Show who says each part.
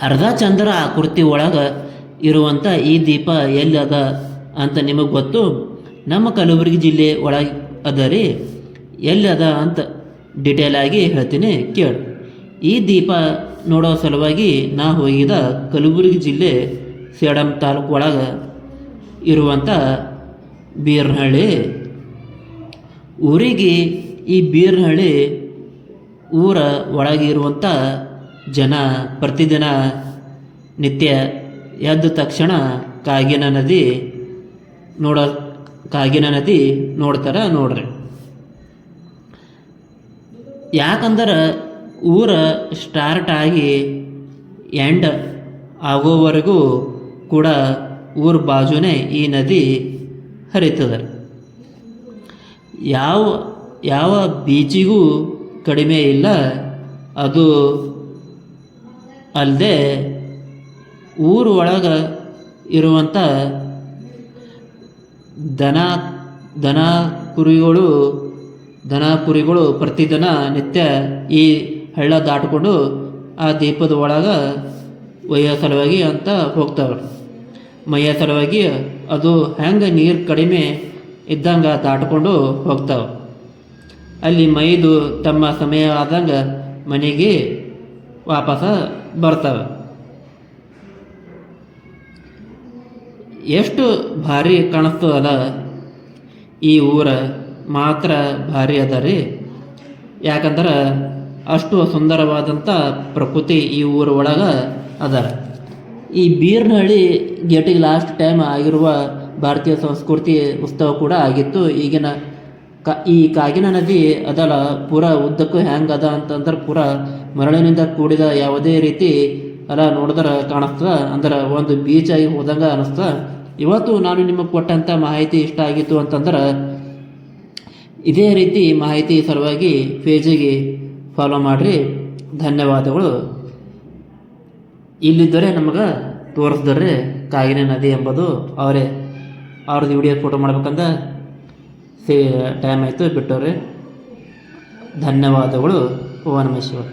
Speaker 1: ಅರ್ಧ ಚಂದ್ರ ಆಕೃತಿ ಒಳಗೆ ಇರುವಂಥ ಈ ದೀಪ ಎಲ್ಲಿ ಅದ ಅಂತ ನಿಮಗೆ ಗೊತ್ತು? ನಮ್ಮ ಕಲಬುರಗಿ ಜಿಲ್ಲೆ ಒಳಗೆ ಅದ ರೀ. ಎಲ್ಲಿ ಅದ ಅಂತ ಡಿಟೇಲ್ ಆಗಿ ಹೇಳ್ತೀನಿ ಕೇಳಿ. ಈ ದೀಪ ನೋಡೋ ಸಲುವಾಗಿ ನಾ ಹೋಗಿದ ಕಲಬುರಗಿ ಜಿಲ್ಲೆ ಸೇಡಂ ತಾಲೂಕು ಒಳಗೆ ಇರುವಂಥ ಬೀರ್ನಹಳ್ಳಿ ಊರಿಗೆ. ಈ ಬೀರ್ನಹಳ್ಳಿ ಊರ ಒಳಗೆ ಇರುವಂಥ ಜನ ಪ್ರತಿದಿನ ನಿತ್ಯ ಎದ್ದ ತಕ್ಷಣ ಕಾಗಿನ ನದಿ ನೋಡ್ತಾರೆ ನೋಡ್ರಿ. ಯಾಕಂದ್ರೆ ಊರ ಸ್ಟಾರ್ಟ್ ಆಗಿ ಎಂಡ್ ಆಗೋವರೆಗೂ ಕೂಡ ಊರ ಬಾಜುನೇ ಈ ನದಿ ಹರಿತದೆ. ಯಾವ ಬೀಚಿಗೂ ಕಡಿಮೆ ಇಲ್ಲ. ಅದು ಅಲ್ಲದೆ ಊರ ಒಳಗೆ ಇರುವಂಥ ದನ ಕುರಿಗಳು ಪ್ರತಿದಿನ ನಿತ್ಯ ಈ ಹಳ್ಳ ದಾಟಿಕೊಂಡು ಆ ದೀಪದ ಒಳಗೆ ಒಯ್ಯೋ ಸಲುವಾಗಿ ಅಂತ ಹೋಗ್ತಾವೆ. ಮೈಯ ಸಲುವಾಗಿ ಅದು ಹೆಂಗೆ ನೀರು ಕಡಿಮೆ ಇದ್ದಂಗೆ ದಾಟಿಕೊಂಡು ಹೋಗ್ತಾವೆ. ಅಲ್ಲಿ ಮೈದು ತಮ್ಮ ಸಮಯ ಆದಂಗೆ ಮನೆಗೆ ವಾಪಸ ಬರ್ತವೆ. ಎಷ್ಟು ಭಾರಿ ಕಾಣಿಸ್ತದಲ್ಲ ಈ ಊರ, ಮಾತ್ರ ಭಾರಿ ಅದ ರೀ. ಯಾಕಂದ್ರೆ ಅಷ್ಟು ಸುಂದರವಾದಂಥ ಪ್ರಕೃತಿ ಈ ಊರ ಒಳಗೆ ಅದ. ಈ ಬೀರ್ನಹಳ್ಳಿ ಗೇಟಿಗೆ ಲಾಸ್ಟ್ ಟೈಮ್ ಆಗಿರುವ ಭಾರತೀಯ ಸಂಸ್ಕೃತಿ ಉತ್ಸವ ಕೂಡ ಆಗಿತ್ತು. ಈಗಿನ ಈ ಕಾಗಿನ ನದಿ ಅದಲ್ಲ ಪೂರ ಉದ್ದಕ್ಕೂ ಹೆಂಗೆ ಅದ ಅಂತಂದ್ರೆ ಪೂರ ಮರಳಿನಿಂದ ಕೂಡಿದ ಯಾವುದೇ ರೀತಿ ಅಲ್ಲ ನೋಡಿದ್ರೆ ಕಾಣಿಸ್ತದೆ. ಅಂದ್ರೆ ಒಂದು ಬೀಚ್ ಆಗಿ ಹೋದಂಗೆ ಅನ್ನಿಸ್ತದೆ. ಇವತ್ತು ನಾನು ನಿಮಗೆ ಕೊಟ್ಟಂಥ ಮಾಹಿತಿ ಇಷ್ಟ ಆಗಿತ್ತು ಅಂತಂದ್ರೆ ಇದೇ ರೀತಿ ಮಾಹಿತಿ ಸಲುವಾಗಿ ಪೇಜಿಗೆ ಫಾಲೋ ಮಾಡಿರಿ. ಧನ್ಯವಾದಗಳು. ಇಲ್ಲಿದ್ದರೆ ನಮಗೆ ತೋರಿಸಿದ್ರೆ ಕಾಗಿನ ನದಿ ಎಂಬುದು ಅವ್ರದ್ದು ವಿಡಿಯೋ ಫೋಟೋ ಮಾಡ್ಬೇಕಂದ ಟೈಮ್ ಆಯಿತು ಬಿಟ್ಟವ್ರಿ. ಧನ್ಯವಾದಗಳು. ಓಂ ನಮಃ ಶಿವಾಯ.